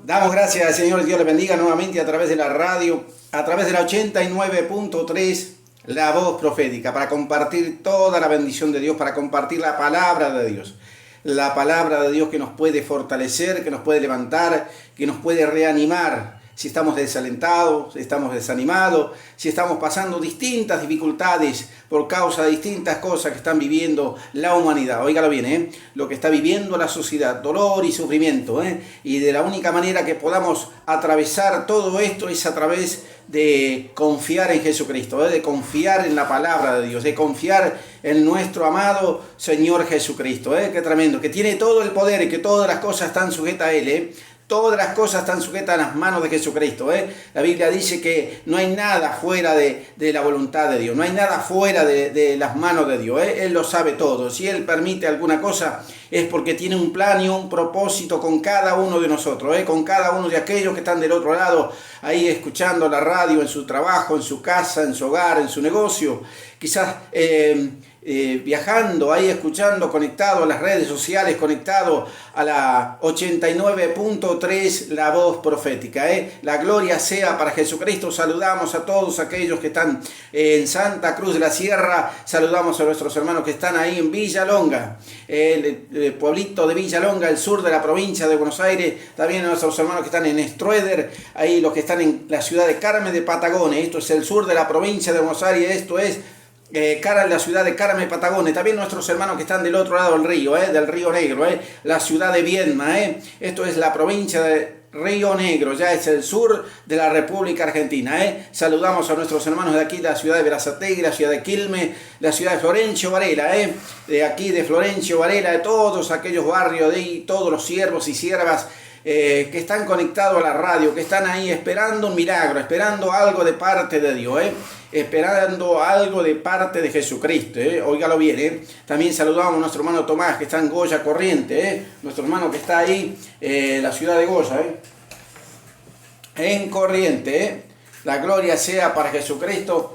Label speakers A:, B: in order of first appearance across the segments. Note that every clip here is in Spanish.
A: Damos gracias al Señor, Dios le bendiga nuevamente a través de la radio, a través de la 89.3, la voz profética, para compartir toda la bendición de Dios, para compartir la palabra de Dios. La palabra de Dios que nos puede fortalecer, que nos puede levantar, que nos puede reanimar. Si estamos desalentados, si estamos desanimados, si estamos pasando distintas dificultades por causa de distintas cosas que están viviendo la humanidad. Óigalo bien, lo que está viviendo la sociedad, dolor y sufrimiento. Y de la única manera que podamos atravesar todo esto es a través de confiar en Jesucristo, de confiar en la palabra de Dios, de confiar en nuestro amado Señor Jesucristo. Qué tremendo, que tiene todo el poder y que todas las cosas están sujetas a Él. Todas las cosas están sujetas a las manos de Jesucristo. La Biblia dice que no hay nada fuera de la voluntad de Dios, no hay nada fuera de las manos de Dios. Él lo sabe todo. Si Él permite alguna cosa es porque tiene un plan y un propósito con cada uno de nosotros, con cada uno de aquellos que están del otro lado, ahí escuchando la radio, en su trabajo, en su casa, en su hogar, en su negocio, quizás viajando, ahí escuchando, conectado a las redes sociales, conectado a la 89.3, la voz profética. La gloria sea para Jesucristo. Saludamos a todos aquellos que están en Santa Cruz de la Sierra, saludamos a nuestros hermanos que están ahí en Villalonga, el pueblito de Villalonga, el sur de la provincia de Buenos Aires, también a nuestros hermanos que están en Stroeder, ahí los que están en la ciudad de Carmen de Patagones, esto es el sur de la provincia de Buenos Aires, esto es la ciudad de Carmen, Patagones, también nuestros hermanos que están del otro lado del Río Negro, la ciudad de Viedma, esto es la provincia de Río Negro, ya es el sur de la República Argentina. Saludamos a nuestros hermanos de aquí, la ciudad de Berazategui, la ciudad de Quilmes, la ciudad de Florencio Varela, de aquí de Florencio Varela, de todos aquellos barrios, de ahí, todos los siervos y siervas que están conectados a la radio, que están ahí esperando un milagro, esperando algo de parte de Dios, esperando algo de parte de Jesucristo. Óigalo bien. También saludamos a nuestro hermano Tomás, que está en Goya Corriente, nuestro hermano que está ahí en la ciudad de Goya, en Corriente. La gloria sea para Jesucristo,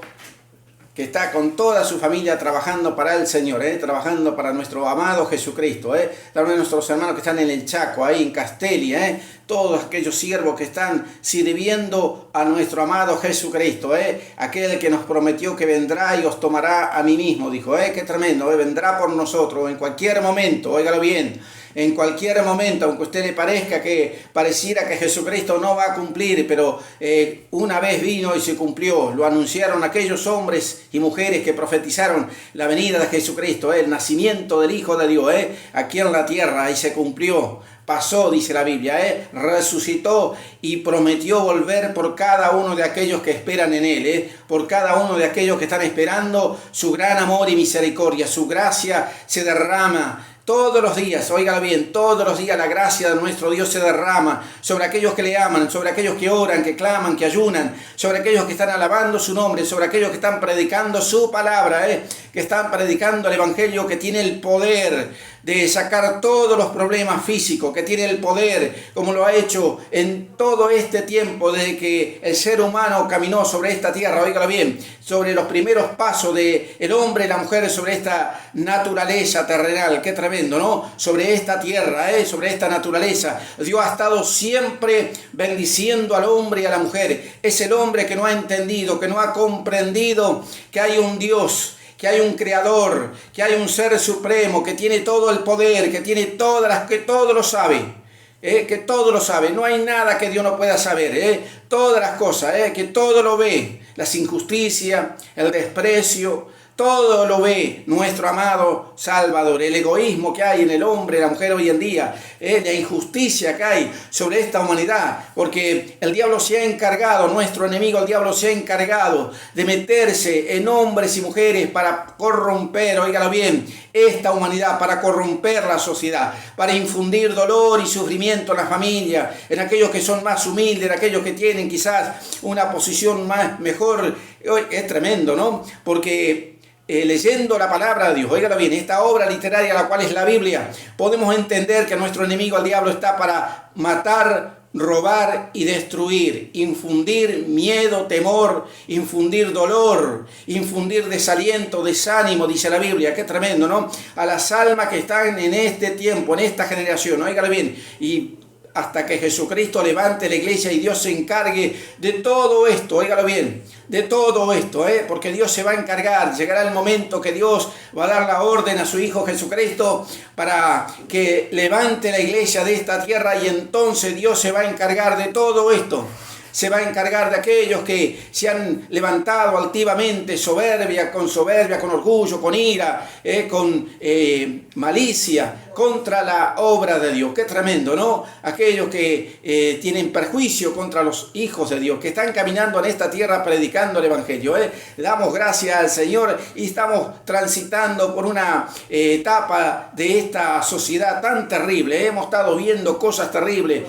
A: que está con toda su familia trabajando para el Señor, trabajando para nuestro amado Jesucristo. También nuestros hermanos que están en el Chaco, ahí en Castelia, todos aquellos siervos que están sirviendo a nuestro amado Jesucristo, aquel que nos prometió que vendrá y os tomará a mí mismo, dijo, qué tremendo, vendrá por nosotros en cualquier momento, óigalo bien. En cualquier momento, aunque a usted le parezca que pareciera que Jesucristo no va a cumplir, pero una vez vino y se cumplió. Lo anunciaron aquellos hombres y mujeres que profetizaron la venida de Jesucristo, el nacimiento del Hijo de Dios, aquí en la tierra, y se cumplió. Pasó, dice la Biblia, resucitó y prometió volver por cada uno de aquellos que esperan en Él, por cada uno de aquellos que están esperando su gran amor y misericordia. Su gracia se derrama todos los días, óigalo bien, todos los días la gracia de nuestro Dios se derrama sobre aquellos que le aman, sobre aquellos que oran, que claman, que ayunan, sobre aquellos que están alabando su nombre, sobre aquellos que están predicando su palabra, que están predicando el Evangelio, que tiene el poder de sacar todos los problemas físicos, que tiene el poder, como lo ha hecho en todo este tiempo, desde que el ser humano caminó sobre esta tierra, óigalo bien, sobre los primeros pasos del hombre y la mujer sobre esta naturaleza terrenal. Qué tremendo, ¿no? Sobre esta tierra, sobre esta naturaleza. Dios ha estado siempre bendiciendo al hombre y a la mujer. Es el hombre que no ha entendido, que no ha comprendido que hay un Dios, que hay un creador, que hay un ser supremo, que tiene todo el poder, que tiene que todo lo sabe, que todo lo sabe. No hay nada que Dios no pueda saber, todas las cosas, que todo lo ve, las injusticias, el desprecio, todo lo ve nuestro amado Salvador. El egoísmo que hay en el hombre y la mujer hoy en día, la injusticia que hay sobre esta humanidad, porque el diablo se ha encargado, nuestro enemigo el diablo se ha encargado de meterse en hombres y mujeres para corromper, óigalo bien, esta humanidad, para corromper la sociedad, para infundir dolor y sufrimiento en la familia, en aquellos que son más humildes, en aquellos que tienen quizás una posición mejor. Es tremendo, ¿no? Porque leyendo la palabra de Dios, óigalo bien, esta obra literaria, la cual es la Biblia, podemos entender que nuestro enemigo, el diablo, está para matar, robar y destruir, infundir miedo, temor, infundir dolor, infundir desaliento, desánimo, dice la Biblia. Qué tremendo, ¿no? A las almas que están en este tiempo, en esta generación, óigalo bien, y hasta que Jesucristo levante la iglesia y Dios se encargue de todo esto, óigalo bien, de todo esto, porque Dios se va a encargar. Llegará el momento que Dios va a dar la orden a su Hijo Jesucristo para que levante la iglesia de esta tierra, y entonces Dios se va a encargar de todo esto. Se va a encargar de aquellos que se han levantado altivamente, soberbia, con orgullo, con ira, con malicia contra la obra de Dios. Qué tremendo, ¿no? Aquellos que tienen perjuicio contra los hijos de Dios, que están caminando en esta tierra predicando el Evangelio. Damos gracias al Señor y estamos transitando por una etapa de esta sociedad tan terrible. Hemos estado viendo cosas terribles,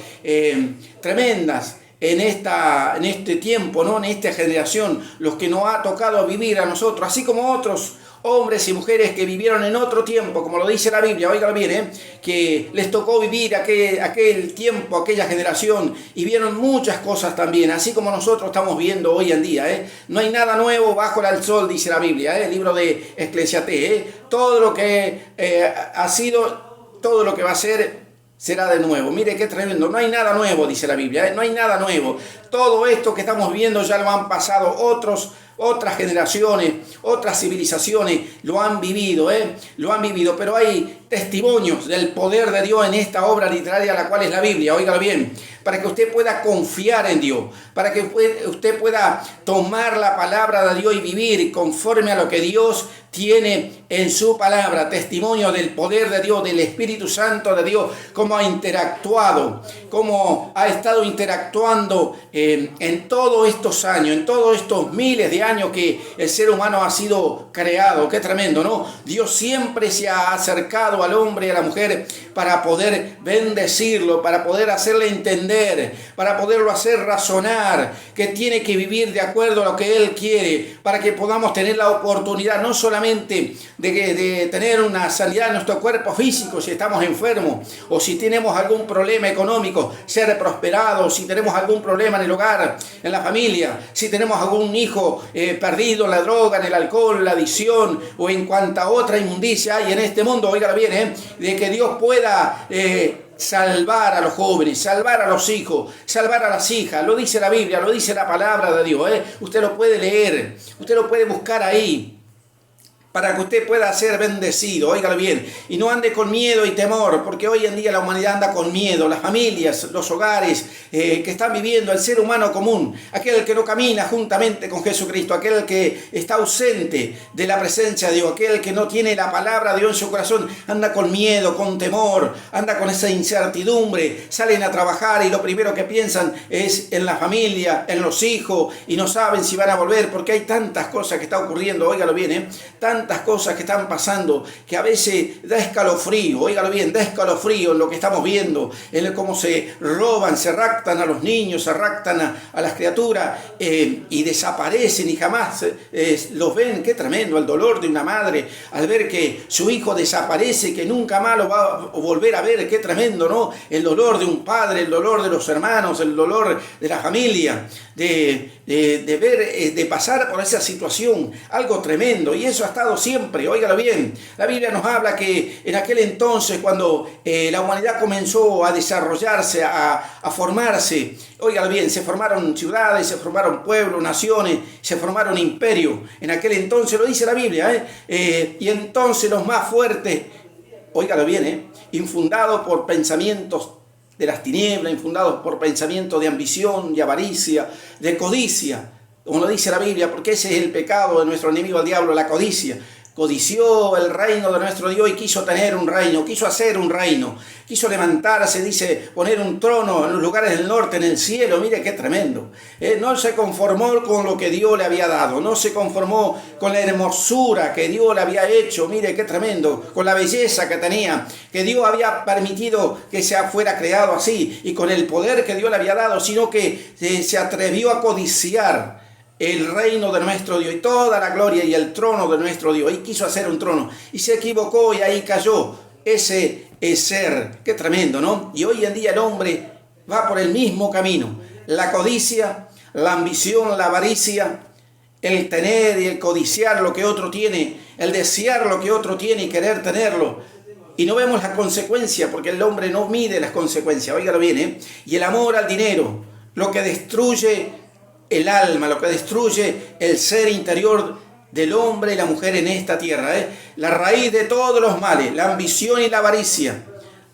A: tremendas, en este tiempo, ¿no? En esta generación, los que nos ha tocado vivir a nosotros, así como otros hombres y mujeres que vivieron en otro tiempo, como lo dice la Biblia, óigalo bien, que les tocó vivir aquel tiempo, aquella generación, y vieron muchas cosas también, así como nosotros estamos viendo hoy en día. No hay nada nuevo bajo el sol, dice la Biblia, el libro de Eclesiastés. Todo lo que ha sido, todo lo que va a ser, será de nuevo. Mire qué tremendo. No hay nada nuevo, dice la Biblia. No hay nada nuevo. Todo esto que estamos viendo ya lo han pasado otras generaciones, otras civilizaciones lo han vivido, lo han vivido. Pero hay testimonios del poder de Dios en esta obra literaria, la cual es la Biblia. Óigalo bien. Para que usted pueda confiar en Dios, para que usted pueda tomar la palabra de Dios y vivir conforme a lo que Dios tiene en su palabra. Testimonio del poder de Dios, del Espíritu Santo de Dios, cómo ha interactuado, cómo ha estado interactuando en todos estos años, en todos estos miles de años que el ser humano ha sido creado. Qué tremendo, ¿no? Dios siempre se ha acercado al hombre y a la mujer para poder bendecirlo, para poder hacerle entender, para poderlo hacer razonar, que tiene que vivir de acuerdo a lo que Él quiere, para que podamos tener la oportunidad no solamente de tener una sanidad en nuestro cuerpo físico si estamos enfermos, o si tenemos algún problema económico, ser prosperados, si tenemos algún problema en el hogar, en la familia, si tenemos algún hijo perdido en la droga, en el alcohol, en la adicción o en cuanta otra inmundicia hay en este mundo. Óigalo bien, de que Dios pueda salvar a los jóvenes, salvar a los hijos, salvar a las hijas. Lo dice la Biblia, lo dice la palabra de Dios. Usted lo puede leer, usted lo puede buscar ahí, para que usted pueda ser bendecido, óigalo bien, y no ande con miedo y temor, porque hoy en día la humanidad anda con miedo, las familias, los hogares que están viviendo, el ser humano común, aquel que no camina juntamente con Jesucristo, aquel que está ausente de la presencia de Dios, aquel que no tiene la palabra de Dios en su corazón, anda con miedo, con temor, anda con esa incertidumbre, salen a trabajar y lo primero que piensan es en la familia, en los hijos, y no saben si van a volver, porque hay tantas cosas que están ocurriendo, óigalo bien, tantas cosas que están pasando que a veces da escalofrío, óigalo bien, da escalofrío en lo que estamos viendo, en cómo se roban, se raptan a los niños, se raptan a las criaturas y desaparecen y jamás los ven. Qué tremendo el dolor de una madre al ver que su hijo desaparece, que nunca más lo va a volver a ver. Qué tremendo, ¿no? El dolor de un padre, el dolor de los hermanos, el dolor de la familia, de ver, de pasar por esa situación, algo tremendo. Y eso ha estado siempre, óigalo bien. La Biblia nos habla que en aquel entonces, cuando la humanidad comenzó a desarrollarse, a formarse, óigalo bien, se formaron ciudades, se formaron pueblos, naciones, se formaron imperios. En aquel entonces, lo dice la Biblia, y entonces los más fuertes, óigalo bien, infundados por pensamientos de las tinieblas, infundados por pensamientos de ambición, de avaricia, de codicia, como lo dice la Biblia, porque ese es el pecado de nuestro enemigo, el diablo, la codicia. Codició el reino de nuestro Dios y quiso tener un reino, quiso hacer un reino, quiso levantarse, dice, poner un trono en los lugares del norte, en el cielo. Mire qué tremendo. No se conformó con lo que Dios le había dado, no se conformó con la hermosura que Dios le había hecho. Mire qué tremendo, con la belleza que tenía, que Dios había permitido que se fuera creado así, y con el poder que Dios le había dado, sino que se atrevió a codiciar el reino de nuestro Dios y toda la gloria y el trono de nuestro Dios. Y quiso hacer un trono y se equivocó, y ahí cayó ese ser. Qué tremendo, ¿no? Y hoy en día el hombre va por el mismo camino. La codicia, la ambición, la avaricia, el tener y el codiciar lo que otro tiene, el desear lo que otro tiene y querer tenerlo. y no vemos la consecuencia, porque el hombre no mide las consecuencias, óigalo bien, ¿eh? Y el amor al dinero, lo que destruye el alma, lo que destruye el ser interior del hombre y la mujer en esta tierra, ¿eh? La raíz de todos los males, la ambición y la avaricia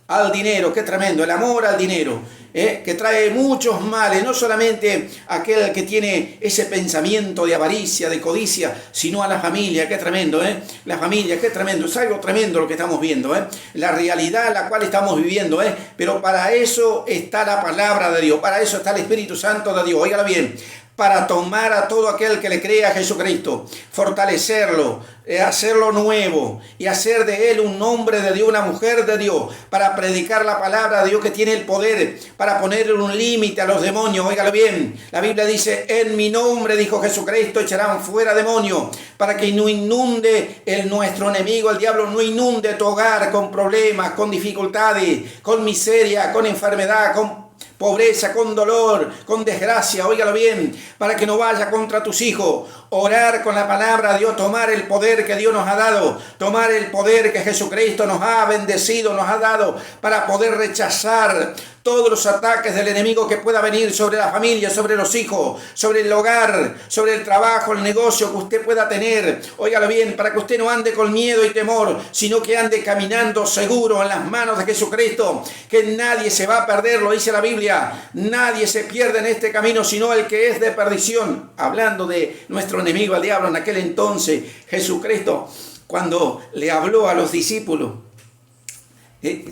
A: al dinero, qué tremendo, el amor al dinero, que trae muchos males, no solamente aquel que tiene ese pensamiento de avaricia, de codicia, sino a la familia, qué tremendo, la familia, qué tremendo, es algo tremendo lo que estamos viendo, la realidad en la cual estamos viviendo, pero para eso está la palabra de Dios, para eso está el Espíritu Santo de Dios, óigalo bien, para tomar a todo aquel que le crea a Jesucristo, fortalecerlo, hacerlo nuevo y hacer de él un hombre de Dios, una mujer de Dios, para predicar la palabra de Dios que tiene el poder, para ponerle un límite a los demonios. Óigalo bien, la Biblia dice, en mi nombre, dijo Jesucristo, echarán fuera demonios, para que no inunde nuestro enemigo, el diablo, no inunde tu hogar con problemas, con dificultades, con miseria, con enfermedad, con pobreza, con dolor, con desgracia, óigalo bien, para que no vaya contra tus hijos. Orar con la palabra de Dios, tomar el poder que Dios nos ha dado, tomar el poder que Jesucristo nos ha bendecido, nos ha dado, para poder rechazar todos los ataques del enemigo que pueda venir sobre la familia, sobre los hijos, sobre el hogar, sobre el trabajo, el negocio que usted pueda tener. Óigalo bien, para que usted no ande con miedo y temor, sino que ande caminando seguro en las manos de Jesucristo, que nadie se va a perder, lo dice la Biblia, nadie se pierde en este camino, sino el que es de perdición. Hablando de nuestro enemigo, el diablo, en aquel entonces, Jesucristo, cuando le habló a los discípulos,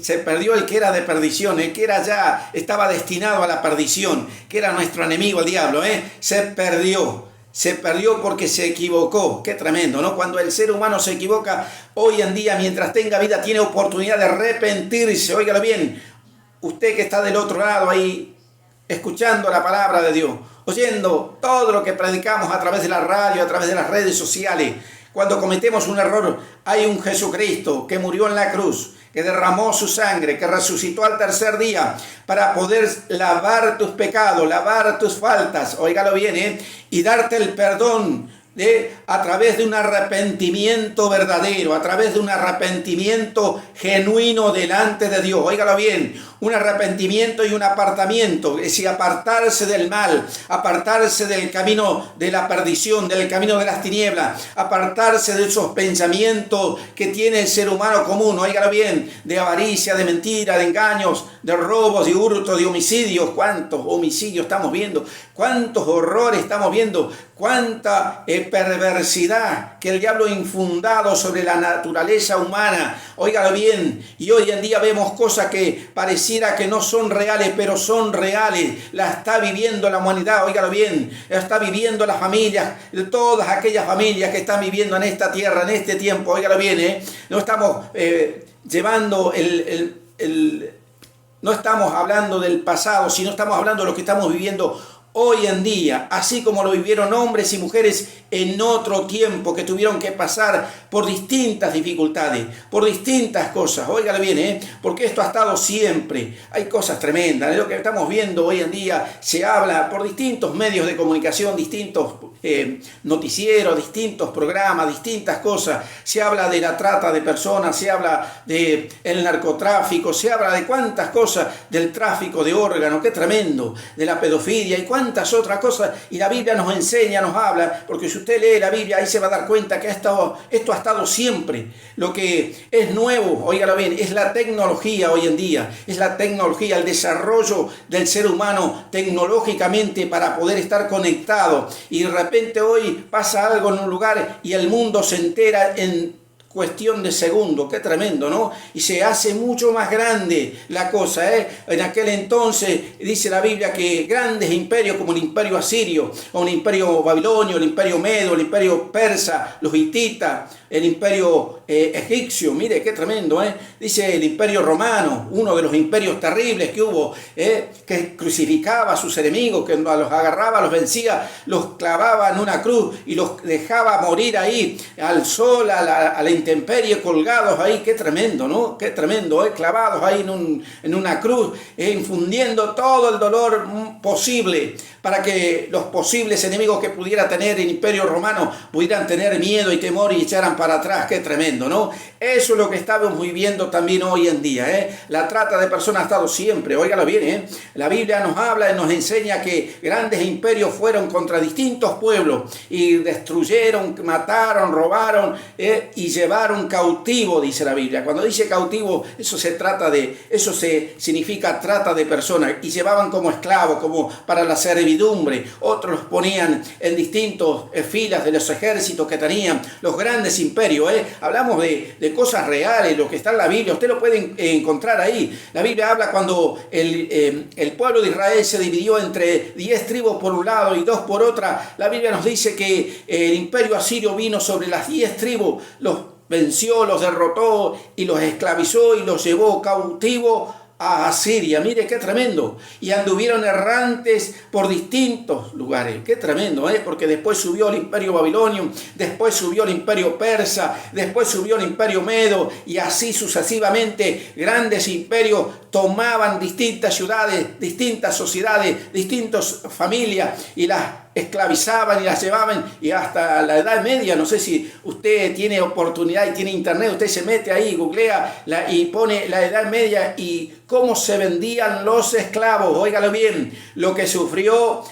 A: se perdió el que era de perdición, el que era ya estaba destinado a la perdición, que era nuestro enemigo, el diablo, se perdió porque se equivocó. Qué tremendo, ¿no? Cuando el ser humano se equivoca, hoy en día, mientras tenga vida, tiene oportunidad de arrepentirse. Óigalo bien, usted que está del otro lado ahí, escuchando la palabra de Dios, oyendo todo lo que predicamos a través de la radio, a través de las redes sociales. Cuando cometemos un error, hay un Jesucristo que murió en la cruz, que derramó su sangre, que resucitó al tercer día para poder lavar tus pecados, lavar tus faltas, óigalo bien, y darte el perdón a través de un arrepentimiento verdadero, a través de un arrepentimiento genuino delante de Dios. Óigalo bien, un arrepentimiento y un apartamiento, es decir, apartarse del mal, apartarse del camino de la perdición, del camino de las tinieblas, apartarse de esos pensamientos que tiene el ser humano común, óigalo bien, de avaricia, de mentira, de engaños, de robos, de hurtos, de homicidios. ¿Cuántos homicidios estamos viendo? ¿Cuántos horrores estamos viendo? ¿Cuánta perversidad que el diablo ha infundado sobre la naturaleza humana? Óigalo bien, y hoy en día vemos cosas que pareciera que no son reales, pero son reales. La está viviendo la humanidad, óigalo bien, la está viviendo las familias, todas aquellas familias que están viviendo en esta tierra, en este tiempo, óigalo bien, no estamos llevando no estamos hablando del pasado, sino estamos hablando de lo que estamos viviendo hoy en día, así como lo vivieron hombres y mujeres en otro tiempo que tuvieron que pasar por distintas dificultades, por distintas cosas. Óigale bien, porque esto ha estado siempre. Hay cosas tremendas. De lo que estamos viendo hoy en día se habla por distintos medios de comunicación, distintos noticieros, distintos programas, distintas cosas. Se habla de la trata de personas, se habla del narcotráfico, se habla de cuántas cosas, del tráfico de órganos, qué tremendo, de la pedofilia y cuántas otras cosas. Y la Biblia nos enseña, nos habla, porque si usted lee la Biblia, ahí se va a dar cuenta que esto ha estado siempre. Lo que es nuevo, óigalo bien, es la tecnología hoy en día, es la tecnología, el desarrollo del ser humano tecnológicamente para poder estar conectado. Y de repente hoy pasa algo en un lugar y el mundo se entera en cuestión de segundos. Qué tremendo, ¿no? Y se hace mucho más grande la cosa, En aquel entonces dice la Biblia que grandes imperios como el imperio asirio, o el imperio babilonio, el imperio medo, el imperio persa, los hititas, el imperio egipcio, mire qué tremendo, dice el imperio romano, uno de los imperios terribles que hubo, que crucificaba a sus enemigos, que los agarraba, los vencía, los clavaba en una cruz y los dejaba morir ahí al sol, a la intemperie, colgados ahí. Qué tremendo, ¿no? Qué tremendo, clavados ahí en una cruz, infundiendo todo el dolor posible para que los posibles enemigos que pudiera tener el Imperio Romano pudieran tener miedo y temor y echaran para atrás. Qué tremendo, ¿no? Eso es lo que estamos viviendo también hoy en día, ¿eh? La trata de personas ha estado siempre, óigalo bien, ¿eh? La Biblia nos habla y nos enseña que grandes imperios fueron contra distintos pueblos y destruyeron, mataron, robaron y llevaron cautivo, dice la Biblia. Cuando dice cautivo, eso significa trata de personas, y llevaban como esclavos, como para la servidumbre. Otros los ponían en distintas filas de los ejércitos que tenían los grandes imperios. Hablamos de cosas reales, lo que está en la Biblia, usted lo puede encontrar ahí. La Biblia habla cuando el pueblo de Israel se dividió entre 10 tribus por un lado y 2 por otra. La Biblia nos dice que el imperio asirio vino sobre las 10 tribus, los venció, los derrotó y los esclavizó y los llevó cautivo a Asiria. Mire qué tremendo. Y anduvieron errantes por distintos lugares. Qué tremendo, porque después subió el imperio babilonio, después subió el imperio persa, después subió el imperio medo, y así sucesivamente grandes imperios tomaban distintas ciudades, distintas sociedades, distintas familias, y las esclavizaban y las llevaban, y hasta la Edad Media. No sé si usted tiene oportunidad y tiene internet, usted se mete ahí, googlea y pone la Edad Media y cómo se vendían los esclavos. Óigalo bien, lo que sufrió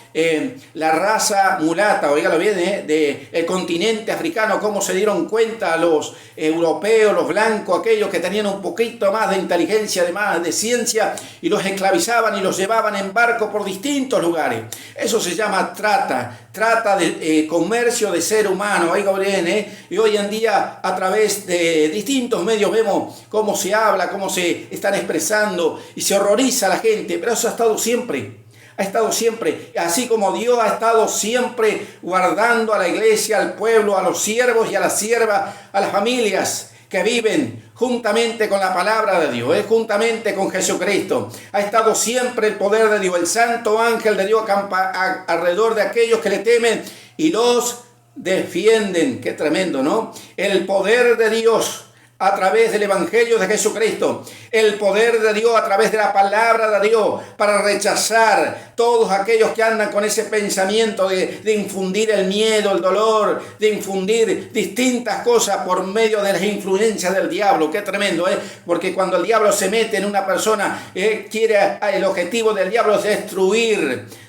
A: la raza mulata, óigalo bien, del continente africano, cómo se dieron cuenta los europeos, los blancos, aquellos que tenían un poquito más de inteligencia, además de ciencia, y los esclavizaban y los llevaban en barco por distintos lugares. Eso se llama trata de comercio de ser humano. Oiga bien, y hoy en día a través de distintos medios vemos cómo se habla, cómo se están expresando, y se horroriza a la gente, pero eso ha estado siempre. Ha estado siempre, así como Dios ha estado siempre guardando a la iglesia, al pueblo, a los siervos y a las siervas, a las familias que viven juntamente con la palabra de Dios, juntamente con Jesucristo. Ha estado siempre el poder de Dios, el santo ángel de Dios acampa alrededor de aquellos que le temen y los defienden. Qué tremendo, ¿no? El poder de Dios a través del Evangelio de Jesucristo, el poder de Dios a través de la palabra de Dios, para rechazar todos aquellos que andan con ese pensamiento de infundir el miedo, el dolor, de infundir distintas cosas por medio de las influencias del diablo. Qué tremendo, porque cuando el diablo se mete en una persona, el objetivo del diablo es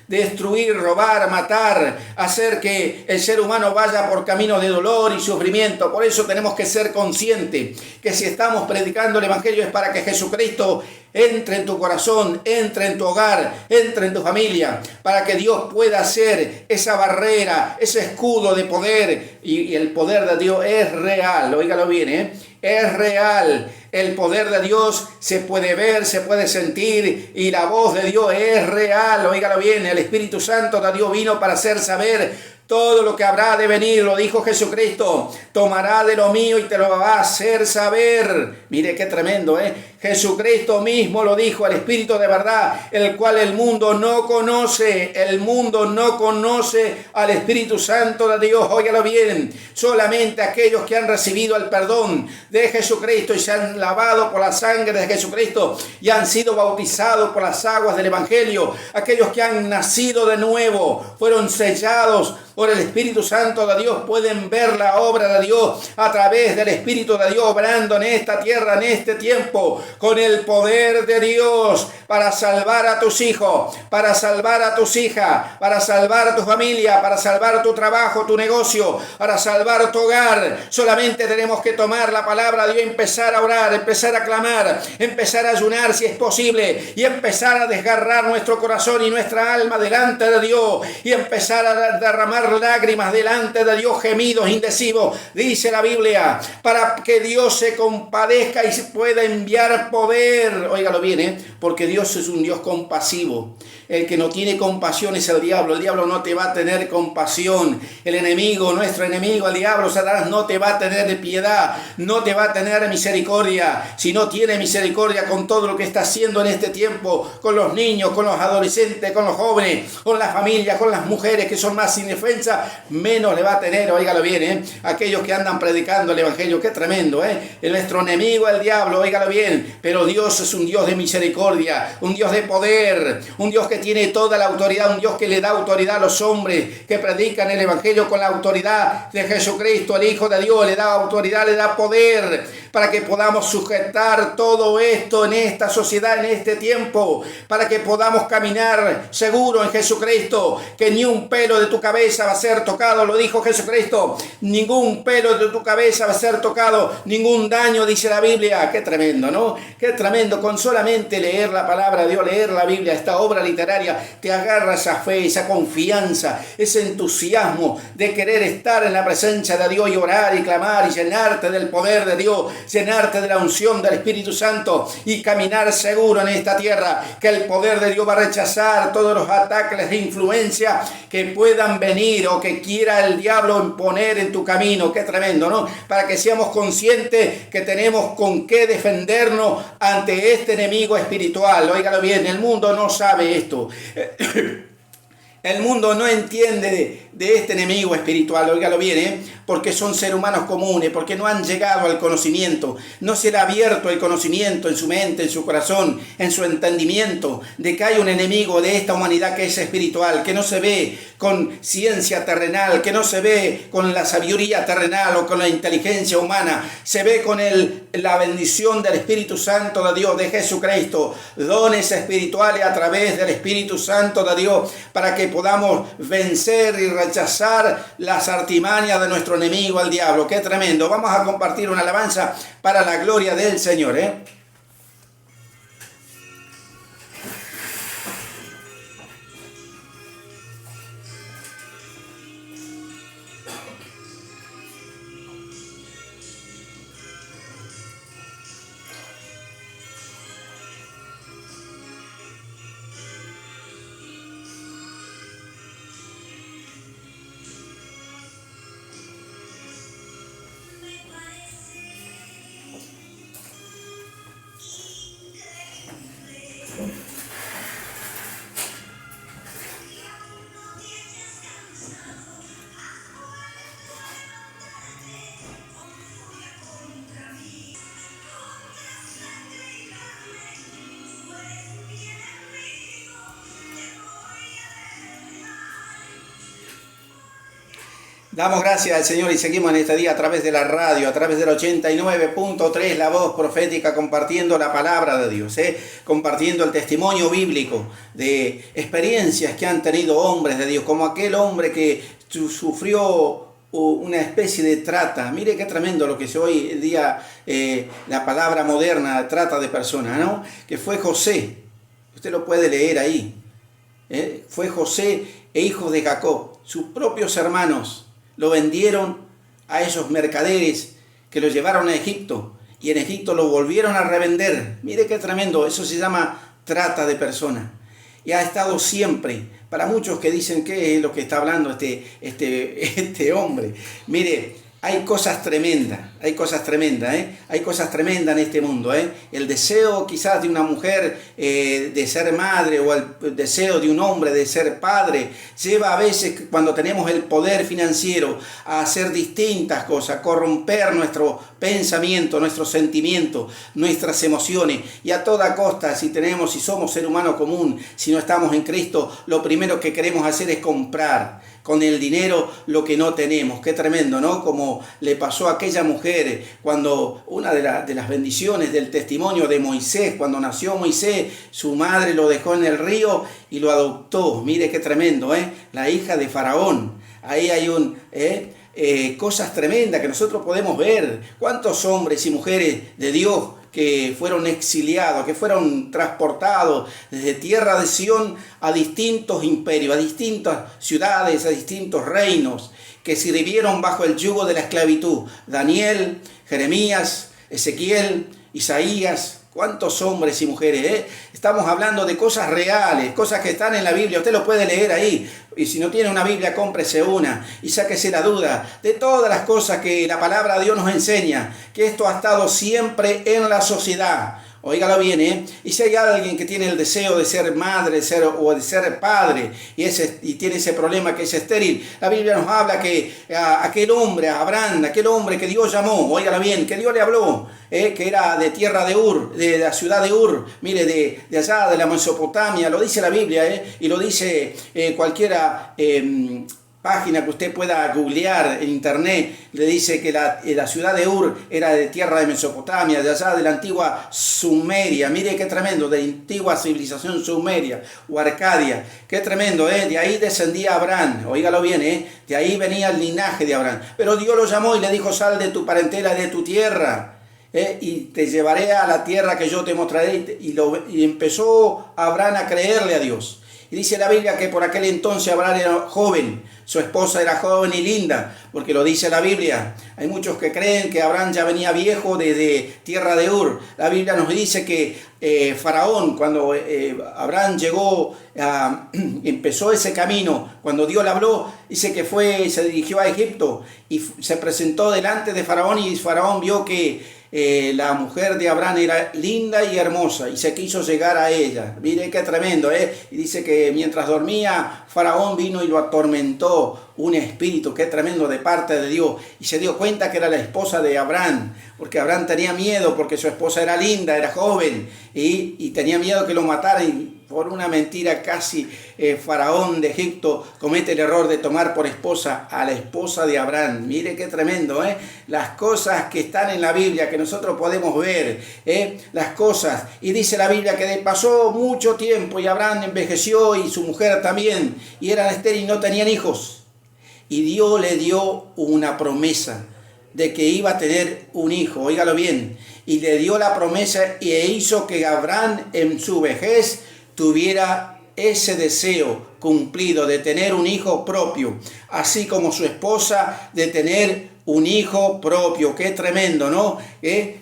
A: destruir, robar, matar, hacer que el ser humano vaya por caminos de dolor y sufrimiento. Por eso tenemos que ser conscientes que si estamos predicando el Evangelio es para que Jesucristo entre en tu corazón, entre en tu hogar, entre en tu familia, para que Dios pueda hacer esa barrera, ese escudo de poder. Y el poder de Dios es real, óigalo bien, es real. El poder de Dios se puede ver, se puede sentir, y la voz de Dios es real, óigalo bien. El Espíritu Santo de Dios vino para hacer saber todo lo que habrá de venir, lo dijo Jesucristo. Tomará de lo mío y te lo va a hacer saber. Mire qué tremendo, Jesucristo mismo lo dijo, el Espíritu de verdad, el cual el mundo no conoce. El mundo no conoce al Espíritu Santo de Dios, óigalo bien. Solamente aquellos que han recibido el perdón de Jesucristo y se han lavado por la sangre de Jesucristo y han sido bautizados por las aguas del Evangelio, aquellos que han nacido de nuevo, fueron sellados por el Espíritu Santo de Dios, pueden ver la obra de Dios a través del Espíritu de Dios obrando en esta tierra, en este tiempo, con el poder de Dios para salvar a tus hijos, para salvar a tus hijas, para salvar a tu familia, para salvar tu trabajo, tu negocio, para salvar tu hogar. Solamente tenemos que tomar la palabra de Dios, empezar a orar, empezar a clamar, empezar a ayunar si es posible, y empezar a desgarrar nuestro corazón y nuestra alma delante de Dios, y empezar a derramar lágrimas delante de Dios, gemidos indecibles, dice la Biblia, para que Dios se compadezca y se pueda enviar poder. Óigalo bien, porque Dios es un Dios compasivo. El que no tiene compasión es el diablo. El diablo no te va a tener compasión. El enemigo, nuestro enemigo, el diablo, Satanás, no te va a tener piedad, no te va a tener misericordia. Si no tiene misericordia con todo lo que está haciendo en este tiempo, con los niños, con los adolescentes, con los jóvenes, con las familias, con las mujeres que son más indefensas, vergüenza, menos le va a tener, óigalo bien, aquellos que andan predicando el evangelio. Qué tremendo, nuestro enemigo, el diablo, óigalo bien, pero Dios es un Dios de misericordia, un Dios de poder, un Dios que tiene toda la autoridad, un Dios que le da autoridad a los hombres que predican el evangelio con la autoridad de Jesucristo, el Hijo de Dios. Le da autoridad, le da poder para que podamos sujetar todo esto en esta sociedad, en este tiempo, para que podamos caminar seguro en Jesucristo, que ni un pelo de tu cabeza va a ser tocado, lo dijo Jesucristo, ningún pelo de tu cabeza va a ser tocado, ningún daño, dice la Biblia. Qué tremendo, ¿no? Qué tremendo. Con solamente leer la palabra de Dios, leer la Biblia, esta obra literaria, te agarra esa fe, esa confianza, ese entusiasmo de querer estar en la presencia de Dios y orar y clamar y llenarte del poder de Dios, llenarte de la unción del Espíritu Santo y caminar seguro en esta tierra, que el poder de Dios va a rechazar todos los ataques de influencia que puedan venir o que quiera el diablo imponer en tu camino. Qué tremendo, ¿no? Para que seamos conscientes que tenemos con qué defendernos ante este enemigo espiritual. Óigalo bien, el mundo no sabe esto. El mundo no entiende de este enemigo espiritual, óigalo bien, porque son seres humanos comunes, porque no han llegado al conocimiento, no se le ha abierto el conocimiento en su mente, en su corazón, en su entendimiento, de que hay un enemigo de esta humanidad que es espiritual, que no se ve con ciencia terrenal, que no se ve con la sabiduría terrenal o con la inteligencia humana, se ve con la bendición del Espíritu Santo de Dios, de Jesucristo, dones espirituales a través del Espíritu Santo de Dios, para que podamos vencer y rechazar las artimañas de nuestro enemigo, el diablo. Qué tremendo. Vamos a compartir una alabanza para la gloria del Señor, Damos gracias al Señor y seguimos en este día a través de la radio, a través del 89.3, la voz profética, compartiendo la palabra de Dios, compartiendo el testimonio bíblico de experiencias que han tenido hombres de Dios, como aquel hombre que sufrió una especie de trata. Mire qué tremendo lo que es hoy en día la palabra moderna, trata de personas, ¿no? Que fue José, usted lo puede leer ahí, fue José e hijos de Jacob, sus propios hermanos lo vendieron a esos mercaderes que lo llevaron a Egipto y en Egipto lo volvieron a revender. Mire qué tremendo, eso se llama trata de personas. Y ha estado siempre, para muchos que dicen qué es lo que está hablando este hombre. Mire, hay cosas tremendas, hay cosas tremendas en este mundo, El deseo quizás de una mujer de ser madre o el deseo de un hombre de ser padre lleva a veces, cuando tenemos el poder financiero, a hacer distintas cosas, corromper nuestro pensamiento, nuestros sentimientos, nuestras emociones, y a toda costa, si somos ser humano común, si no estamos en Cristo, lo primero que queremos hacer es comprar con el dinero lo que no tenemos. Qué tremendo, ¿no? Como le pasó a aquella mujer cuando una de las bendiciones del testimonio de Moisés, cuando nació Moisés, su madre lo dejó en el río y lo adoptó. Mire qué tremendo, la hija de Faraón. Ahí hay cosas tremendas que nosotros podemos ver. ¿Cuántos hombres y mujeres de Dios que fueron exiliados, que fueron transportados desde tierra de Sión a distintos imperios, a distintas ciudades, a distintos reinos, que sirvieron bajo el yugo de la esclavitud? Daniel, Jeremías, Ezequiel, Isaías. ¿Cuántos hombres y mujeres? Estamos hablando de cosas reales, cosas que están en la Biblia. Usted lo puede leer ahí. Y si no tiene una Biblia, cómprese una y sáquese la duda de todas las cosas que la palabra de Dios nos enseña. Que esto ha estado siempre en la sociedad. Óigalo bien, ¿eh? Y si hay alguien que tiene el deseo de ser madre o de ser padre y tiene ese problema que es estéril, la Biblia nos habla que aquel hombre, Abraham, aquel hombre que Dios llamó, óigalo bien, que Dios le habló, que era de tierra de Ur, de la ciudad de Ur, mire, de allá de la Mesopotamia, lo dice la Biblia, y lo dice cualquiera página que usted pueda googlear en internet, le dice que la ciudad de Ur era de tierra de Mesopotamia, de allá de la antigua Sumeria. Mire qué tremendo, de la antigua civilización Sumeria o Arcadia. Qué tremendo, de ahí descendía Abraham, oígalo bien, de ahí venía el linaje de Abraham. Pero Dios lo llamó y le dijo: sal de tu parentela y de tu tierra, y te llevaré a la tierra que yo te mostraré. Y empezó Abraham a creerle a Dios. Y dice la Biblia que por aquel entonces Abraham era joven, su esposa era joven y linda, porque lo dice la Biblia. Hay muchos que creen que Abraham ya venía viejo desde tierra de Ur. La Biblia nos dice que Faraón, cuando Abraham llegó, empezó ese camino, cuando Dios le habló, dice que se dirigió a Egipto y se presentó delante de Faraón, y Faraón vio que la mujer de Abraham era linda y hermosa y se quiso llegar a ella. Mire qué tremendo, y dice que mientras dormía, Faraón vino y lo atormentó un espíritu, qué tremendo, de parte de Dios, y se dio cuenta que era la esposa de Abraham, porque Abraham tenía miedo, porque su esposa era linda, era joven, y tenía miedo que lo mataran. Y por una mentira casi Faraón de Egipto comete el error de tomar por esposa a la esposa de Abraham. Mire qué tremendo, las cosas que están en la Biblia, que nosotros podemos ver, las cosas. Y dice la Biblia que pasó mucho tiempo y Abraham envejeció y su mujer también, y eran estériles y no tenían hijos. Y Dios le dio una promesa de que iba a tener un hijo, óigalo bien, y le dio la promesa e hizo que Abraham en su vejez tuviera ese deseo cumplido de tener un hijo propio, así como su esposa de tener un hijo propio. Qué tremendo, ¿no?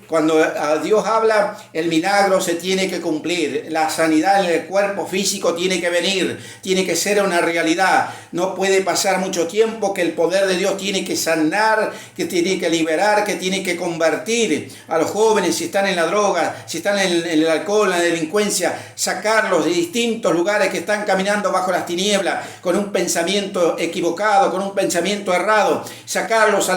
A: Cuando Dios habla, el milagro se tiene que cumplir. La sanidad en el cuerpo físico tiene que venir, tiene que ser una realidad. No puede pasar mucho tiempo, que el poder de Dios tiene que sanar, que tiene que liberar, que tiene que convertir a los jóvenes, si están en la droga, si están en el alcohol, en la delincuencia, sacarlos de distintos lugares que están caminando bajo las tinieblas, con un pensamiento equivocado, con un pensamiento errado, sacarlos a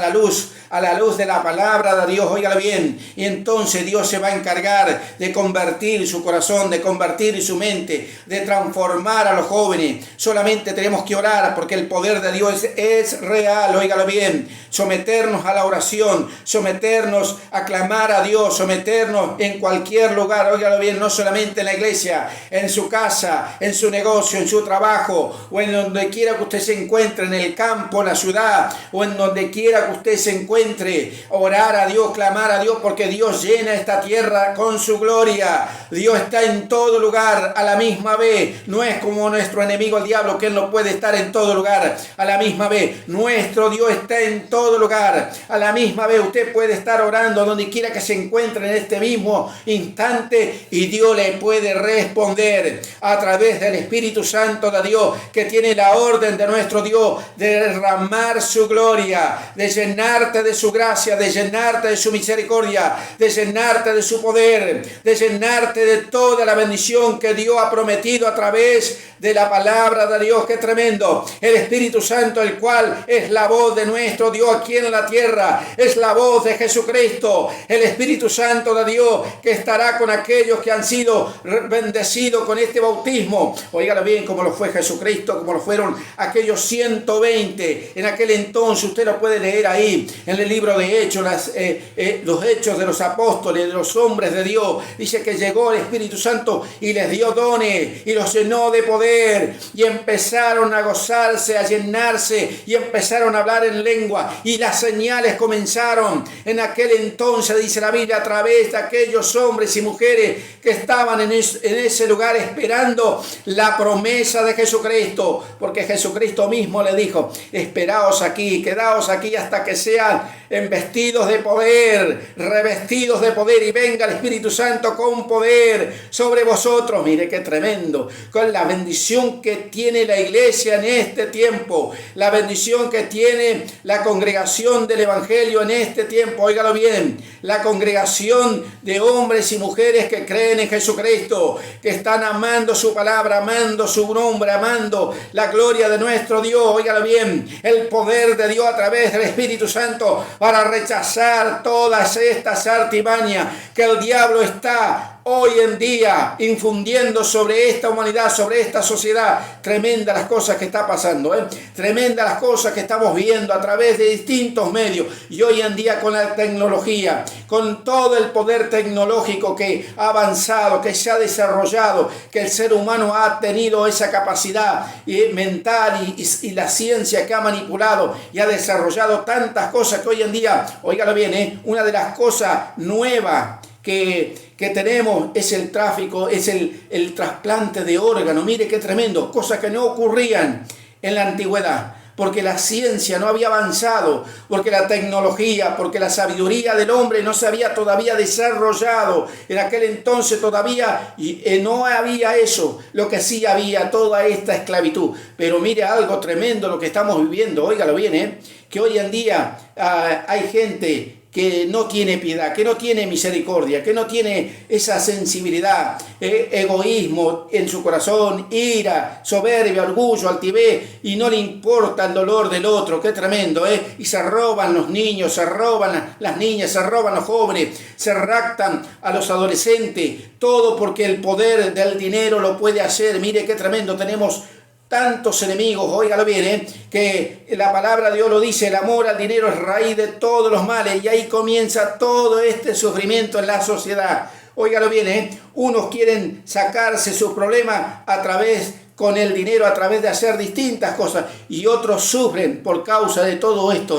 A: la luz de la palabra de Dios, óigalo bien, y entonces Dios se va a encargar de convertir su corazón, de convertir su mente, de transformar a los jóvenes. Solamente tenemos que orar, porque el poder de Dios es real, óigalo bien, someternos a la oración, someternos a clamar a Dios, someternos en cualquier lugar, óigalo bien, no solamente en la iglesia, en su casa, en su negocio, en su trabajo, o en donde quiera que usted se encuentre, en el campo, en la ciudad, o en donde quiera que usted se encuentre, orar a Dios, clamar a Dios, porque Dios llena esta tierra con su gloria. Dios está en todo lugar a la misma vez. No es como nuestro enemigo el diablo, que él no puede estar en todo lugar a la misma vez. Nuestro Dios está en todo lugar a la misma vez. Usted puede estar orando donde quiera que se encuentre en este mismo instante, y Dios le puede responder a través del Espíritu Santo de Dios, que tiene la orden de nuestro Dios de derramar su gloria, de llenarte de su gracia, de llenarte de su misericordia, de llenarte de su poder, de llenarte de toda la bendición que Dios ha prometido a través de la palabra de Dios. Qué tremendo. El Espíritu Santo, el cual es la voz de nuestro Dios aquí en la tierra, es la voz de Jesucristo. El Espíritu Santo de Dios, que estará con aquellos que han sido bendecidos con este bautismo. Óigalo bien, como lo fue Jesucristo, como lo fueron aquellos 120 en aquel entonces. Usted lo puede leer ahí en el libro de Hechos, los hechos de los apóstoles, de los hombres de Dios. Dice que llegó el Espíritu Santo y les dio dones y los llenó de poder, y empezaron a gozarse, a llenarse, y empezaron a hablar en lengua, y las señales comenzaron en aquel entonces, dice la Biblia, a través de aquellos hombres y mujeres que estaban en ese lugar esperando la promesa de Jesucristo, porque Jesucristo mismo le dijo: esperaos aquí, quedaos aquí hasta que sean embestidos de poder, poder, revestidos de poder, y venga el Espíritu Santo con poder sobre vosotros. Mire qué tremendo, con la bendición que tiene la iglesia en este tiempo, la bendición que tiene la congregación del Evangelio en este tiempo. Óigalo bien, la congregación de hombres y mujeres que creen en Jesucristo, que están amando su palabra, amando su nombre, amando la gloria de nuestro Dios. Óigalo bien, el poder de Dios a través del Espíritu Santo para rechazar todas estas artimañas que el diablo está hoy en día infundiendo sobre esta humanidad, sobre esta sociedad. Tremendas las cosas que está pasando, tremendas las cosas que estamos viendo a través de distintos medios. Y hoy en día con la tecnología, con todo el poder tecnológico que ha avanzado, que se ha desarrollado, que el ser humano ha tenido esa capacidad mental y la ciencia que ha manipulado y ha desarrollado tantas cosas que hoy en día, óigalo bien, una de las cosas nuevas que tenemos es el tráfico, es el trasplante de órganos. Mire qué tremendo, cosas que no ocurrían en la antigüedad, porque la ciencia no había avanzado, porque la tecnología, porque la sabiduría del hombre no se había todavía desarrollado. En aquel entonces todavía no había eso, lo que sí había, toda esta esclavitud. Pero mire algo tremendo lo que estamos viviendo, óigalo bien, que hoy en día hay gente que no tiene piedad, que no tiene misericordia, que no tiene esa sensibilidad, egoísmo en su corazón, ira, soberbia, orgullo, altivez, y no le importa el dolor del otro. Qué tremendo, y se roban los niños, se roban las niñas, se roban los jóvenes, se raptan a los adolescentes, todo porque el poder del dinero lo puede hacer. Mire qué tremendo, tenemos tantos enemigos, óigalo bien, que la palabra de Dios lo dice: el amor al dinero es raíz de todos los males, y ahí comienza todo este sufrimiento en la sociedad. Óigalo bien, unos quieren sacarse sus problemas con el dinero, a través de hacer distintas cosas, y otros sufren por causa de todo esto,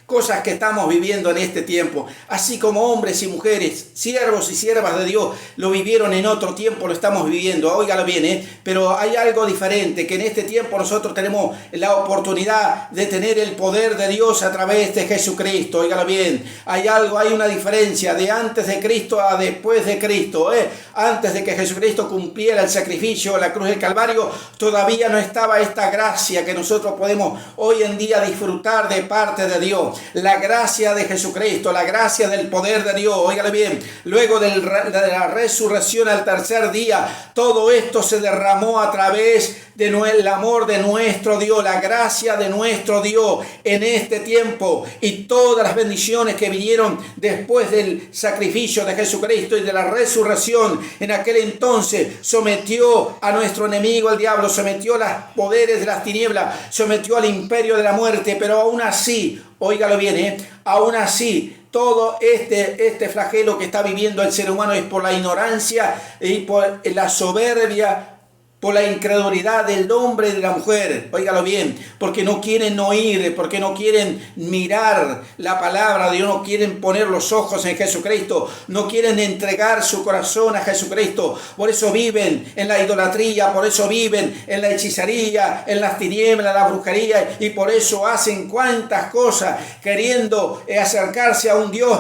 A: cosas que estamos viviendo en este tiempo, así como hombres y mujeres, siervos y siervas de Dios lo vivieron en otro tiempo, lo estamos viviendo. Óigalo bien, pero hay algo diferente, que en este tiempo nosotros tenemos la oportunidad de tener el poder de Dios a través de Jesucristo. Óigalo bien, hay una diferencia de antes de Cristo a después de Cristo. Antes de que Jesucristo cumpliera el sacrificio en la cruz del Calvario, todavía no estaba esta gracia que nosotros podemos hoy en día disfrutar de parte de Dios. La gracia de Jesucristo, la gracia del poder de Dios. Óigale bien, luego de la resurrección al tercer día, todo esto se derramó a través del amor de nuestro Dios, la gracia de nuestro Dios en este tiempo, y todas las bendiciones que vinieron después del sacrificio de Jesucristo y de la resurrección. En aquel entonces sometió a nuestro enemigo, el diablo, sometió a los poderes de las tinieblas, sometió al imperio de la muerte, pero aún así, óigalo bien, aún así, todo este flagelo que está viviendo el ser humano es por la ignorancia y por la soberbia, por la incredulidad del hombre y de la mujer. Óigalo bien, porque no quieren oír, porque no quieren mirar la palabra de Dios, no quieren poner los ojos en Jesucristo, no quieren entregar su corazón a Jesucristo. Por eso viven en la idolatría, por eso viven en la hechicería, en las tinieblas, la brujería, y por eso hacen cuantas cosas queriendo acercarse a un Dios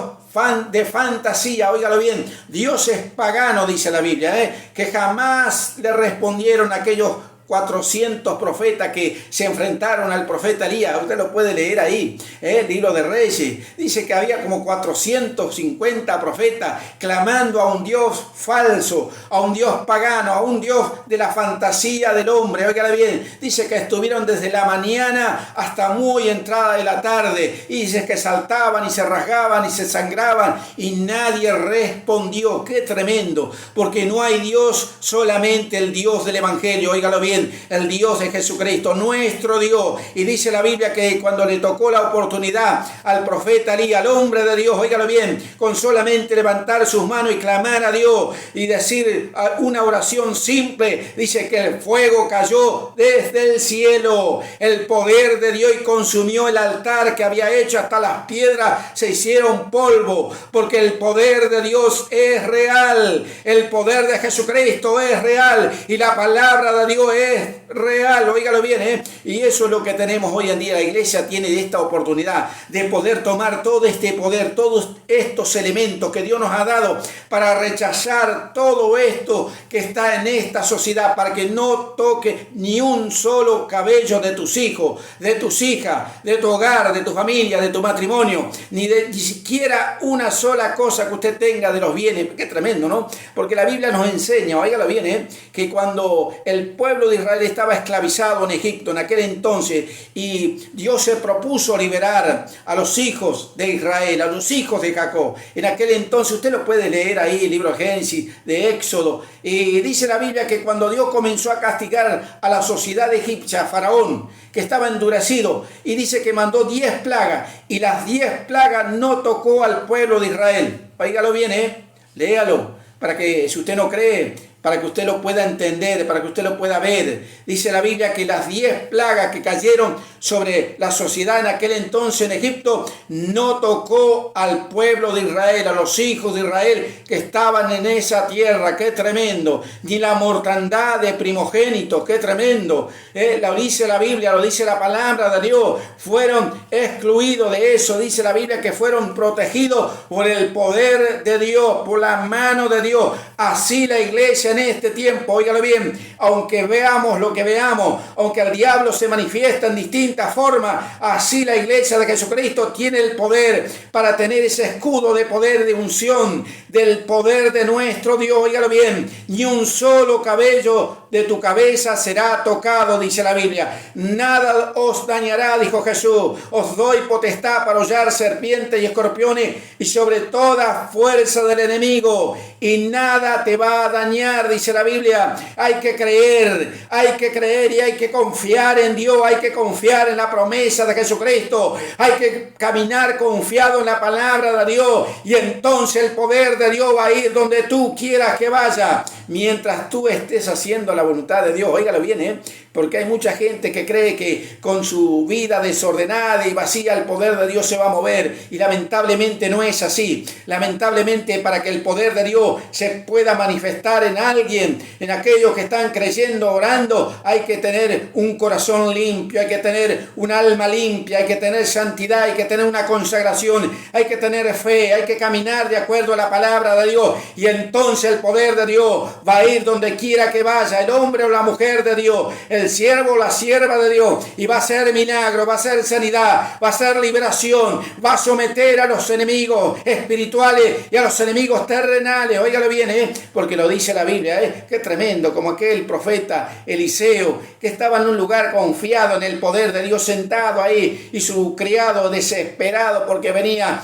A: de fantasía. Óigalo bien, Dios es pagano, dice la Biblia, que jamás le respondieron aquellos 400 profetas que se enfrentaron al profeta Elías. Usted lo puede leer ahí, el libro de Reyes. Dice que había como 450 profetas clamando a un Dios falso, a un Dios pagano, a un Dios de la fantasía del hombre. Óigale bien, dice que estuvieron desde la mañana hasta muy entrada de la tarde, y dice que saltaban y se rasgaban y se sangraban, y nadie respondió. Qué tremendo, porque no hay Dios, solamente el Dios del Evangelio. Óigalo bien, el Dios de Jesucristo, nuestro Dios. Y dice la Biblia que cuando le tocó la oportunidad al profeta Elías, al hombre de Dios, óigalo bien, con solamente levantar sus manos y clamar a Dios y decir una oración simple, dice que el fuego cayó desde el cielo, el poder de Dios, y consumió el altar que había hecho, hasta las piedras se hicieron polvo, porque el poder de Dios es real, el poder de Jesucristo es real, y la palabra de Dios es es real, óigalo bien, y eso es lo que tenemos hoy en día. La iglesia tiene esta oportunidad de poder tomar todo este poder, todos estos elementos que Dios nos ha dado para rechazar todo esto que está en esta sociedad, para que no toque ni un solo cabello de tus hijos, de tus hijas, de tu hogar, de tu familia, de tu matrimonio, ni siquiera una sola cosa que usted tenga de los bienes. Qué tremendo, ¿no? Porque la Biblia nos enseña, óigalo bien, que cuando el pueblo de Israel estaba esclavizado en Egipto en aquel entonces, y Dios se propuso liberar a los hijos de Israel, a los hijos de Jacob, en aquel entonces, usted lo puede leer ahí, el libro de Génesis, de Éxodo, y dice la Biblia que cuando Dios comenzó a castigar a la sociedad egipcia, a Faraón, que estaba endurecido, y dice que mandó 10 plagas, y las 10 plagas no tocó al pueblo de Israel. Óigalo bien, léalo, para que si usted no cree, para que usted lo pueda entender, para que usted lo pueda ver. Dice la Biblia que las 10 plagas que cayeron sobre la sociedad en aquel entonces en Egipto no tocó al pueblo de Israel, a los hijos de Israel que estaban en esa tierra. ¡Qué tremendo! Ni la mortandad de primogénitos, ¡qué tremendo! Lo dice la Biblia, lo dice la palabra de Dios. Fueron excluidos de eso. Dice la Biblia que fueron protegidos por el poder de Dios, por la mano de Dios. Así la iglesia en este tiempo, óigalo bien, aunque veamos lo que veamos, aunque el diablo se manifiesta en distintas formas, así la iglesia de Jesucristo tiene el poder para tener ese escudo de poder, de unción, del poder de nuestro Dios. Óigalo bien, ni un solo cabello de tu cabeza será tocado, dice la Biblia. Nada os dañará, dijo Jesús. Os doy potestad para hollar serpientes y escorpiones y sobre toda fuerza del enemigo, y nada te va a dañar, dice la Biblia. Hay que creer y hay que confiar en Dios, hay que confiar en la promesa de Jesucristo, hay que caminar confiado en la palabra de Dios, y entonces el poder de Dios va a ir donde tú quieras que vaya, mientras tú estés haciendo la voluntad de Dios. Óigalo bien, porque hay mucha gente que cree que con su vida desordenada y vacía el poder de Dios se va a mover, y lamentablemente no es así. Lamentablemente, para que el poder de Dios se pueda manifestar en alguien, en aquellos que están creyendo, orando, hay que tener un corazón limpio, hay que tener un alma limpia, hay que tener santidad, hay que tener una consagración, hay que tener fe, hay que caminar de acuerdo a la palabra de Dios, y entonces el poder de Dios va a ir donde quiera que vaya, el hombre o la mujer de Dios, el siervo o la sierva de Dios, y va a ser milagro, va a ser sanidad, va a ser liberación, va a someter a los enemigos espirituales y a los enemigos terrenales. Óigalo bien, porque lo dice la Biblia, qué tremendo, como aquel profeta Eliseo, que estaba en un lugar confiado en el poder de Dios, sentado ahí, y su criado desesperado porque venía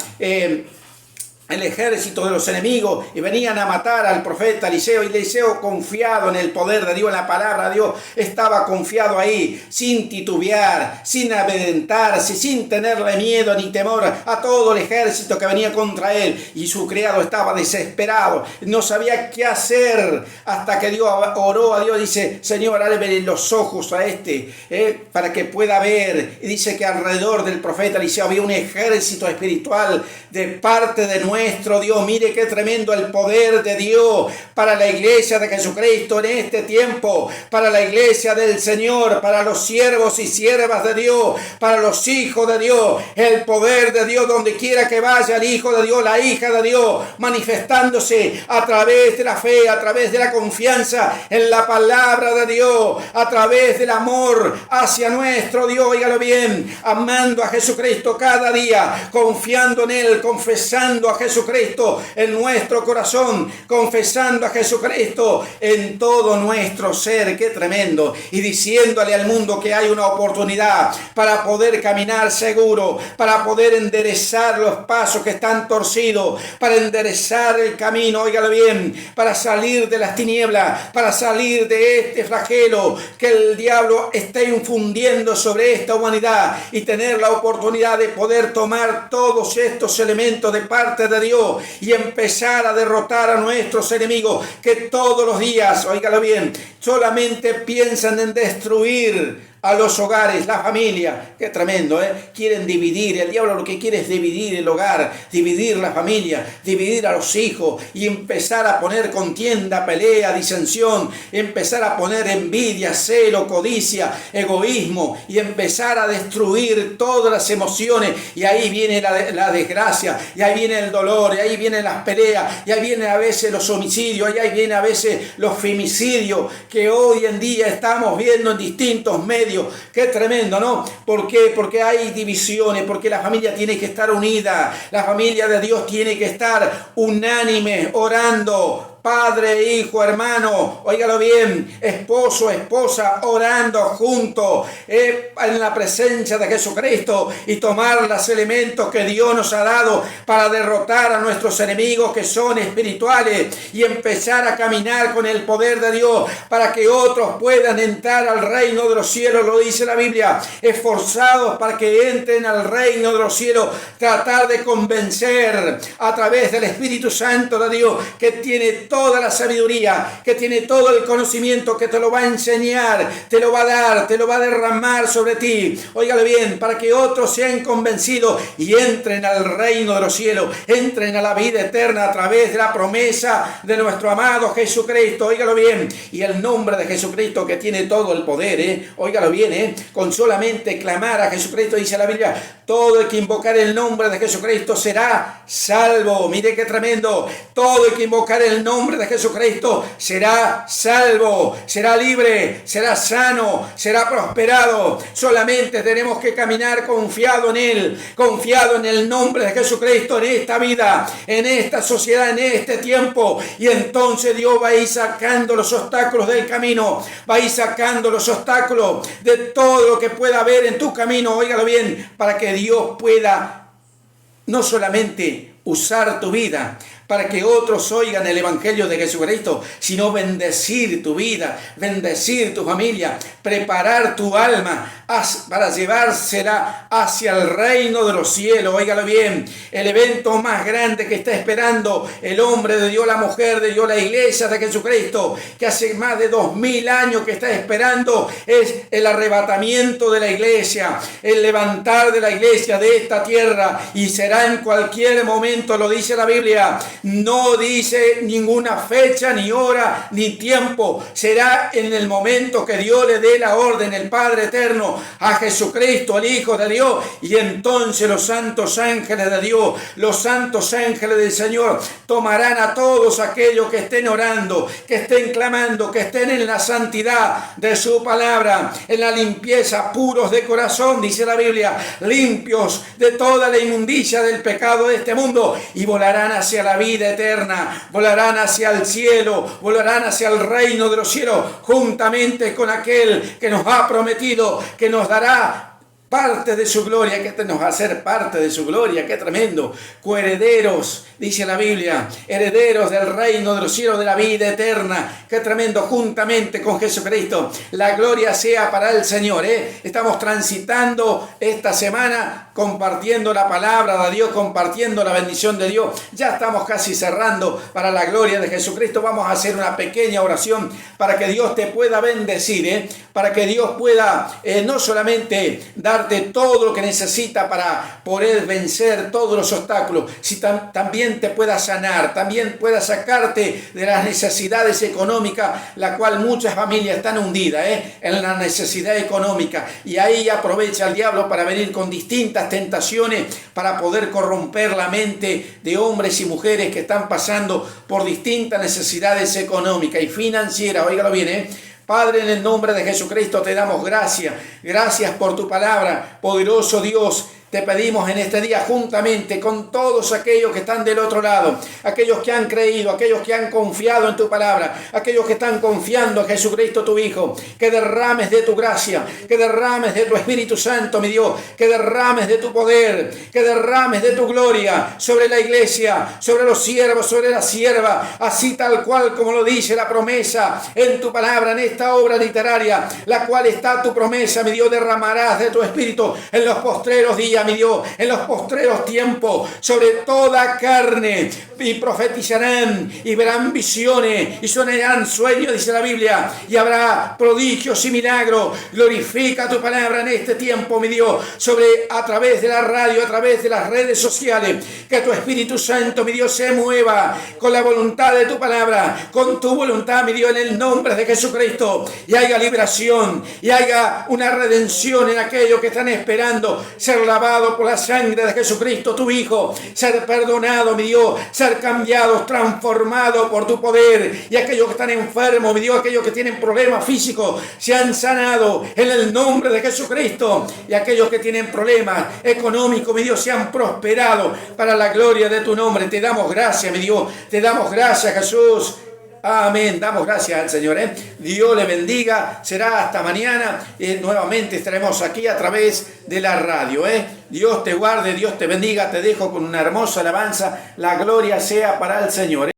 A: el ejército de los enemigos y venían a matar al profeta Eliseo, y Eliseo, confiado en el poder de Dios, en la palabra de Dios, estaba confiado ahí, sin titubear, sin amedrentarse, sin tenerle miedo ni temor a todo el ejército que venía contra él, y su criado estaba desesperado, no sabía qué hacer, hasta que Dios oró a Dios, dice: Señor, ábrele los ojos a para que pueda ver. Y dice que alrededor del profeta Eliseo había un ejército espiritual de parte de nuestro Dios. Mire qué tremendo el poder de Dios para la iglesia de Jesucristo en este tiempo, para la iglesia del Señor, para los siervos y siervas de Dios, para los hijos de Dios. El poder de Dios donde quiera que vaya, el hijo de Dios, la hija de Dios, manifestándose a través de la fe, a través de la confianza en la palabra de Dios, a través del amor hacia nuestro Dios. Óigalo bien, amando a Jesucristo cada día, confiando en Él, confesando a Jesucristo en nuestro corazón, confesando a Jesucristo en todo nuestro ser. Qué tremendo. Y diciéndole al mundo que hay una oportunidad para poder caminar seguro, para poder enderezar los pasos que están torcidos, para enderezar el camino, óigalo bien, para salir de las tinieblas, para salir de este flagelo que el diablo está infundiendo sobre esta humanidad, y tener la oportunidad de poder tomar todos estos elementos de parte de Dios y empezar a derrotar a nuestros enemigos, que todos los días, óigalo bien, solamente piensan en destruir a los hogares, la familia. Qué tremendo, ¿eh? Quieren dividir, el diablo lo que quiere es dividir el hogar, dividir la familia, dividir a los hijos y empezar a poner contienda, pelea, disensión, empezar a poner envidia, celo, codicia, egoísmo y empezar a destruir todas las emociones. Y ahí viene la desgracia, y ahí viene el dolor, y ahí vienen las peleas, y ahí vienen a veces los homicidios, y ahí vienen a veces los femicidios que hoy en día estamos viendo en distintos medios. Qué tremendo, ¿no? ¿Por qué? Porque hay divisiones, porque la familia tiene que estar unida, la familia de Dios tiene que estar unánime, orando. Padre, hijo, hermano, óigalo bien, esposo, esposa, orando juntos en la presencia de Jesucristo y tomar los elementos que Dios nos ha dado para derrotar a nuestros enemigos que son espirituales y empezar a caminar con el poder de Dios para que otros puedan entrar al reino de los cielos, lo dice la Biblia, esforzados para que entren al reino de los cielos, tratar de convencer a través del Espíritu Santo de Dios que tiene toda la sabiduría, que tiene todo el conocimiento, que te lo va a enseñar, te lo va a dar, te lo va a derramar sobre ti. Óigalo bien, para que otros sean convencidos y entren al reino de los cielos, entren a la vida eterna a través de la promesa de nuestro amado Jesucristo. Óigalo bien, y el nombre de Jesucristo que tiene todo el poder, óigalo bien, con solamente clamar a Jesucristo, dice la Biblia, todo el que invocar el nombre de Jesucristo será salvo. Mire qué tremendo, todo el que invocar el nombre de Jesucristo será salvo, será libre, será sano, será prosperado. Solamente tenemos que caminar confiado en Él, confiado en el nombre de Jesucristo en esta vida, en esta sociedad, en este tiempo. Y entonces Dios va a ir sacando los obstáculos del camino, va a ir sacando los obstáculos de todo lo que pueda haber en tu camino. Óigalo bien, para que Dios pueda no solamente usar tu vida para que otros oigan el Evangelio de Jesucristo, sino bendecir tu vida, bendecir tu familia, preparar tu alma para llevársela hacia el reino de los cielos. Óigalo bien, el evento más grande que está esperando el hombre de Dios, la mujer de Dios, la iglesia de Jesucristo, que hace más de 2000 años que está esperando, es el arrebatamiento de la iglesia, el levantar de la iglesia de esta tierra, y será en cualquier momento, lo dice la Biblia. No dice ninguna fecha, ni hora, ni tiempo. Será en el momento que Dios le dé la orden, el Padre eterno, a Jesucristo, el Hijo de Dios. Y entonces los santos ángeles de Dios, los santos ángeles del Señor, tomarán a todos aquellos que estén orando, que estén clamando, que estén en la santidad de su palabra, en la limpieza, puros de corazón, dice la Biblia, limpios de toda la inmundicia del pecado de este mundo, y volarán hacia la vida eterna, volarán hacia el cielo, volarán hacia el reino de los cielos, juntamente con aquel que nos ha prometido que nos dará parte de su gloria, que nos va a hacer parte de su gloria. Qué tremendo, coherederos, dice la Biblia, herederos del reino de los cielos, de la vida eterna. Qué tremendo, juntamente con Jesucristo. La gloria sea para el Señor. Estamos transitando esta semana compartiendo la palabra de Dios, compartiendo la bendición de Dios. Ya estamos casi cerrando para la gloria de Jesucristo. Vamos a hacer una pequeña oración para que Dios te pueda bendecir, para que Dios pueda no solamente darte todo lo que necesita para poder vencer todos los obstáculos, si también te pueda sanar, también pueda sacarte de las necesidades económicas, la cual muchas familias están hundidas en la necesidad económica, y ahí aprovecha el diablo para venir con distintas tentaciones para poder corromper la mente de hombres y mujeres que están pasando por distintas necesidades económicas y financieras. Óigalo bien, Padre, en el nombre de Jesucristo te damos gracias. Gracias por tu palabra, poderoso Dios. Te pedimos en este día, juntamente con todos aquellos que están del otro lado, aquellos que han creído, aquellos que han confiado en tu palabra, aquellos que están confiando en Jesucristo tu Hijo, que derrames de tu gracia, que derrames de tu Espíritu Santo, mi Dios, que derrames de tu poder, que derrames de tu gloria sobre la iglesia, sobre los siervos, sobre la sierva, así tal cual como lo dice la promesa en tu palabra, en esta obra literaria, la cual está tu promesa, mi Dios, derramarás de tu Espíritu en los postreros días, mi Dios, en los postreros tiempos, sobre toda carne, y profetizarán, y verán visiones, y sonarán sueños, dice la Biblia, y habrá prodigios y milagros. Glorifica tu palabra en este tiempo, mi Dios, a través de la radio, a través de las redes sociales, que tu Espíritu Santo, mi Dios, se mueva con la voluntad de tu palabra, con tu voluntad, mi Dios, en el nombre de Jesucristo, y haya liberación, y haya una redención en aquellos que están esperando ser lavados por la sangre de Jesucristo, tu Hijo, ser perdonado, mi Dios, ser cambiados, transformados por tu poder, y aquellos que están enfermos, mi Dios, aquellos que tienen problemas físicos, sean sanados en el nombre de Jesucristo, y aquellos que tienen problemas económicos, mi Dios, sean prosperados para la gloria de tu nombre. Te damos gracias, mi Dios, te damos gracias, Jesús. Amén. Damos gracias al Señor. Dios le bendiga. Será hasta mañana. Nuevamente estaremos aquí a través de la radio. Dios te guarde, Dios te bendiga. Te dejo con una hermosa alabanza. La gloria sea para el Señor.